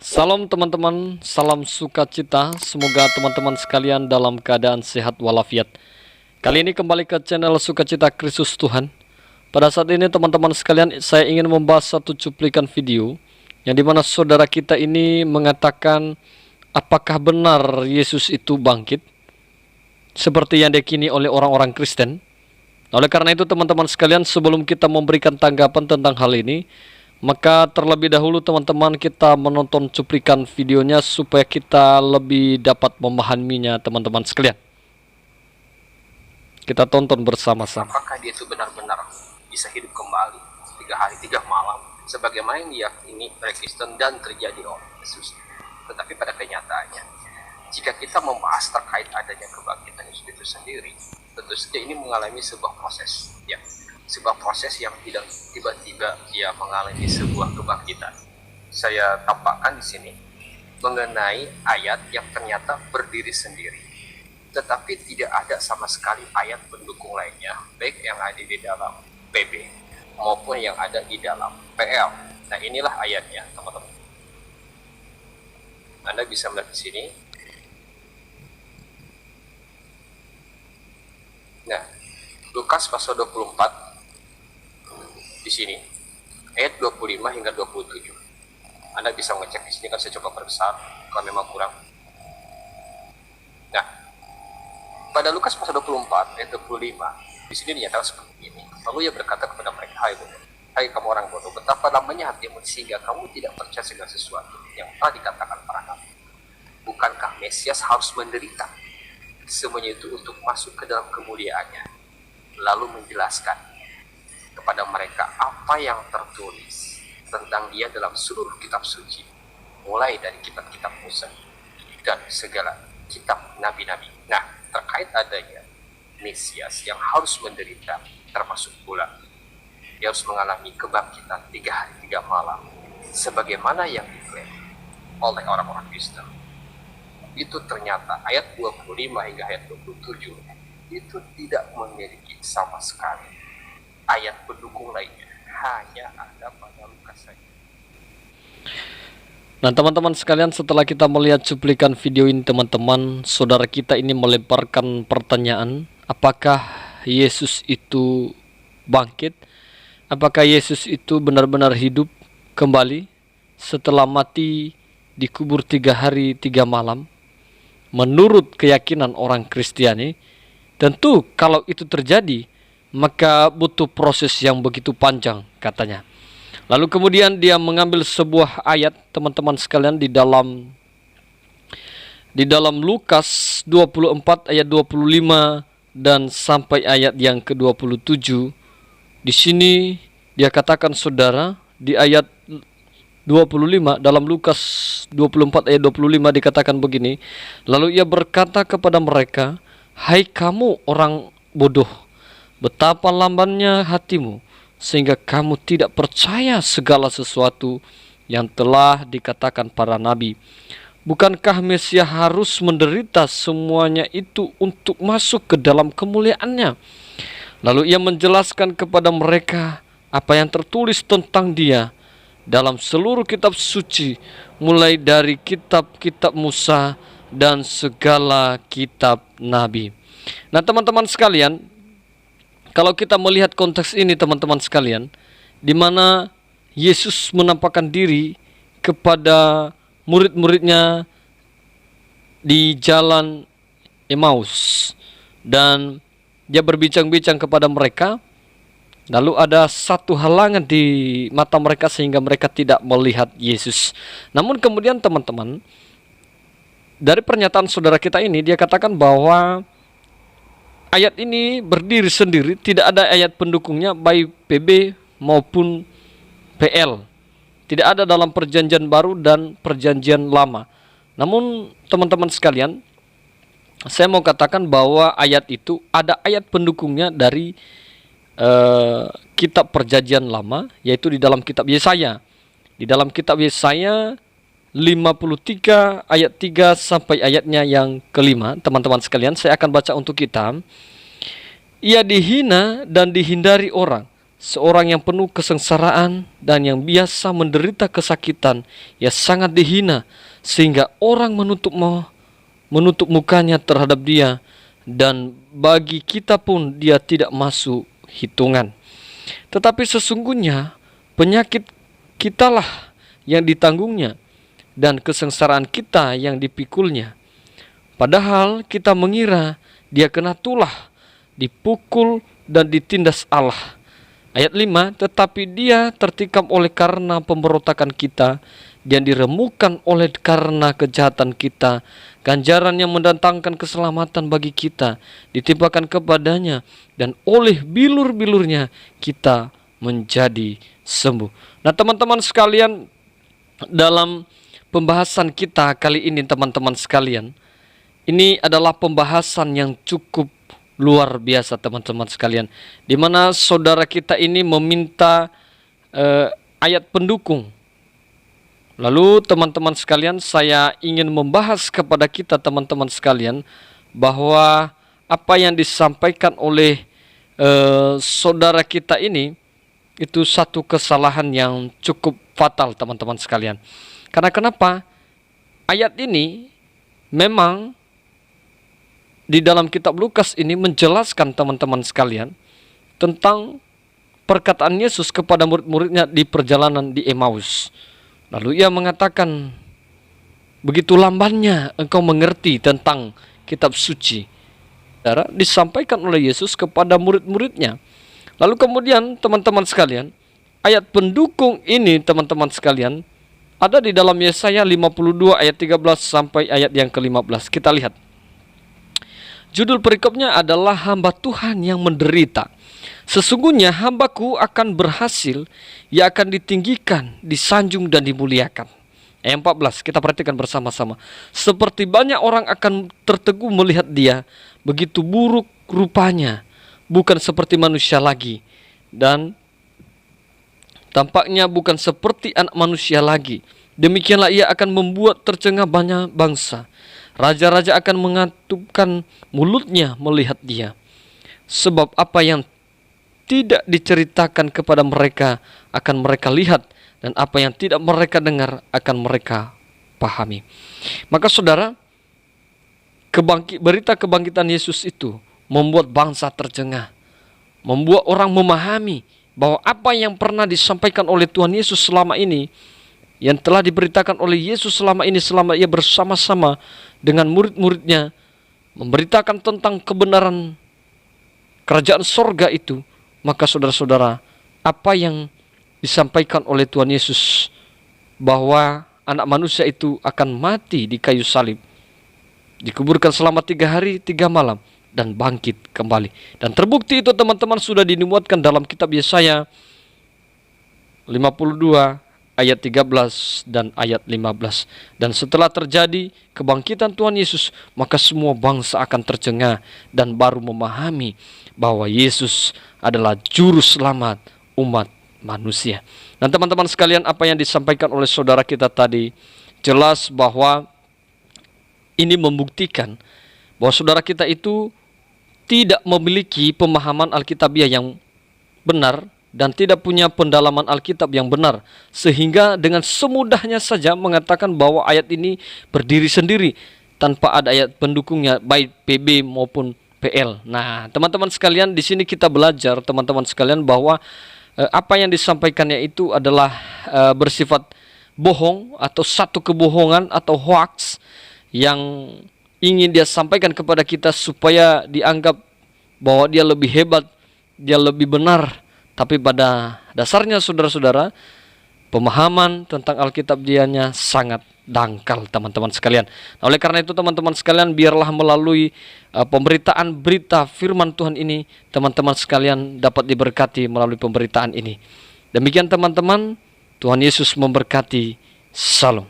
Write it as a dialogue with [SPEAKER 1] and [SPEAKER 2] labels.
[SPEAKER 1] Salam teman-teman, salam sukacita. Semoga teman-teman sekalian dalam keadaan sehat walafiat. Kali ini kembali ke channel Sukacita Kristus Tuhan. Pada saat ini teman-teman sekalian, saya ingin membahas satu cuplikan video yang dimana saudara kita ini mengatakan, apakah benar Yesus itu bangkit seperti yang diyakini oleh orang-orang Kristen. Oleh karena itu teman-teman sekalian, sebelum kita memberikan tanggapan tentang hal ini, maka terlebih dahulu teman-teman kita menonton cuplikan videonya supaya kita lebih dapat memahaminya teman-teman sekalian. Kita tonton bersama-sama.
[SPEAKER 2] Apakah dia itu benar-benar bisa hidup kembali 3 hari 3 malam sebagaimana yang diyakini oleh Kristen dan terjadi oleh Yesus. Tetapi pada kenyataannya, jika kita membahas terkait adanya kebangkitan Yesus itu sendiri, tentu saja ini mengalami sebuah proses, ya, sebuah proses yang tidak tiba-tiba dia mengalami sebuah kebangkitan. Saya tampakkan di sini mengenai ayat yang ternyata berdiri sendiri, tetapi tidak ada sama sekali ayat pendukung lainnya, baik yang ada di dalam PB maupun yang ada di dalam PL. Nah, inilah ayatnya, teman-teman. Anda bisa melihat di sini. Nah, Lukas pasal 24 di sini ayat 25 hingga 27. Anda bisa mengecek di sini, kan saya coba perbesar kalau memang kurang. Nah, pada Lukas pasal 24 ayat 25 di sini dinyatakan seperti ini. Lalu ia berkata kepada mereka, hai kamu orang bodoh, betapa lamanya hatimu sehingga kamu tidak percaya segala sesuatu yang telah dikatakan para nabi. Bukankah Mesias harus menderita semuanya itu untuk masuk ke dalam kemuliaannya? Lalu menjelaskan kepada mereka apa yang tertulis tentang dia dalam seluruh kitab suci, mulai dari kitab-kitab Musa dan segala kitab nabi-nabi. Nah, terkait adanya Mesias yang harus menderita, termasuk pula dia harus mengalami kebangkitan 3 hari 3 malam sebagaimana yang diklaim oleh orang-orang Kristen, itu ternyata ayat 25 hingga ayat 27 itu tidak memiliki sama sekali ayat pendukung lainnya, hanya ada pada Lukas saja.
[SPEAKER 1] Nah teman-teman sekalian, setelah kita melihat cuplikan video ini teman-teman, saudara kita ini melemparkan pertanyaan, apakah Yesus itu bangkit? Apakah Yesus itu benar-benar hidup kembali setelah mati dikubur 3 hari 3 malam? Menurut keyakinan orang Kristiani, tentu kalau itu terjadi, maka butuh proses yang begitu panjang katanya. Lalu kemudian dia mengambil sebuah ayat teman-teman sekalian di dalam Lukas 24 ayat 25 dan sampai ayat yang ke-27. Di sini dia katakan saudara, di ayat 25 dalam Lukas 24 ayat 25 dikatakan begini, lalu ia berkata kepada mereka, hai kamu orang bodoh, betapa lambannya hatimu sehingga kamu tidak percaya segala sesuatu yang telah dikatakan para nabi. Bukankah Mesias harus menderita semuanya itu untuk masuk ke dalam kemuliaannya? Lalu ia menjelaskan kepada mereka apa yang tertulis tentang dia dalam seluruh kitab suci, mulai dari kitab-kitab Musa dan segala kitab nabi. Nah teman-teman sekalian, kalau kita melihat konteks ini teman-teman sekalian, di mana Yesus menampakkan diri kepada murid-muridnya di jalan Emmaus, dan dia berbincang-bincang kepada mereka. Lalu ada satu halangan di mata mereka sehingga mereka tidak melihat Yesus. Namun kemudian teman-teman, dari pernyataan saudara kita ini, dia katakan bahwa ayat ini berdiri sendiri, tidak ada ayat pendukungnya baik PB maupun PL. Tidak ada dalam perjanjian baru dan perjanjian lama. Namun teman-teman sekalian, saya mau katakan bahwa ayat itu ada ayat pendukungnya dari kitab perjanjian lama, yaitu di dalam kitab Yesaya. Di dalam kitab Yesaya 53 ayat 3 sampai ayatnya yang kelima, teman-teman sekalian, saya akan baca untuk kita. Ia dihina dan dihindari orang, seorang yang penuh kesengsaraan dan yang biasa menderita kesakitan. Ia sangat dihina sehingga orang menutup mukanya terhadap dia, dan bagi kita pun dia tidak masuk hitungan. Tetapi sesungguhnya penyakit kitalah yang ditanggungnya dan kesengsaraan kita yang dipikulnya. Padahal kita mengira dia kena tulah, dipukul dan ditindas Allah. Ayat 5, tetapi dia tertikam oleh karena pemberontakan kita, dia diremukkan oleh karena kejahatan kita. Ganjaran yang mendatangkan keselamatan bagi kita ditimpakan kepadanya, dan oleh bilur-bilurnya kita menjadi sembuh. Nah teman-teman sekalian, dalam pembahasan kita kali ini teman-teman sekalian, ini adalah pembahasan yang cukup luar biasa teman-teman sekalian, di mana saudara kita ini meminta ayat pendukung. Lalu teman-teman sekalian, saya ingin membahas kepada kita teman-teman sekalian bahwa apa yang disampaikan oleh saudara kita ini itu satu kesalahan yang cukup fatal teman-teman sekalian. Karena kenapa? Ayat ini memang di dalam kitab Lukas ini menjelaskan teman-teman sekalian tentang perkataan Yesus kepada murid-muridnya di perjalanan di Emmaus. Lalu ia mengatakan, begitu lambannya engkau mengerti tentang kitab suci. Disampaikan oleh Yesus kepada murid-muridnya. Lalu kemudian teman-teman sekalian, ayat pendukung ini teman-teman sekalian ada di dalam Yesaya 52 ayat 13 sampai ayat yang ke-15. Kita lihat. Judul perikopnya adalah hamba Tuhan yang menderita. Sesungguhnya hambaku akan berhasil, ia akan ditinggikan, disanjung dan dimuliakan. Ayat 14, kita perhatikan bersama-sama. Seperti banyak orang akan tertegun melihat dia, begitu buruk rupanya, bukan seperti manusia lagi, dan tampaknya bukan seperti anak manusia lagi. Demikianlah ia akan membuat tercengah banyak bangsa. Raja-raja akan mengatupkan mulutnya melihat dia. Sebab apa yang tidak diceritakan kepada mereka akan mereka lihat, dan apa yang tidak mereka dengar akan mereka pahami. Maka saudara, berita kebangkitan Yesus itu membuat bangsa tercengah, membuat orang memahami bahwa apa yang pernah disampaikan oleh Tuhan Yesus selama ini, yang telah diberitakan oleh Yesus selama ini, selama ia bersama-sama dengan murid-muridnya memberitakan tentang kebenaran kerajaan sorga itu. Maka saudara-saudara, apa yang disampaikan oleh Tuhan Yesus bahwa anak manusia itu akan mati di kayu salib, dikuburkan selama 3 hari 3 malam, dan bangkit kembali. Dan terbukti itu teman-teman sudah dinubuatkan dalam kitab Yesaya 52 ayat 13 dan ayat 15. Dan setelah terjadi kebangkitan Tuhan Yesus, maka semua bangsa akan tercengah dan baru memahami bahwa Yesus adalah juru selamat umat manusia. Dan teman-teman sekalian, apa yang disampaikan oleh saudara kita tadi jelas bahwa ini membuktikan bahwa saudara kita itu tidak memiliki pemahaman Alkitabiah yang benar dan tidak punya pendalaman Alkitab yang benar, sehingga dengan semudahnya saja mengatakan bahwa ayat ini berdiri sendiri tanpa ada ayat pendukungnya, baik PB maupun PL. Nah, teman-teman sekalian, di sini kita belajar teman-teman sekalian bahwa apa yang disampaikannya itu adalah bersifat bohong atau satu kebohongan atau hoax yang ingin dia sampaikan kepada kita supaya dianggap bahwa dia lebih hebat, dia lebih benar. Tapi pada dasarnya saudara-saudara, pemahaman tentang Alkitab dianya sangat dangkal teman-teman sekalian. Nah, oleh karena itu teman-teman sekalian, biarlah melalui pemberitaan berita firman Tuhan ini, teman-teman sekalian dapat diberkati melalui pemberitaan ini. Demikian teman-teman, Tuhan Yesus memberkati. Salam.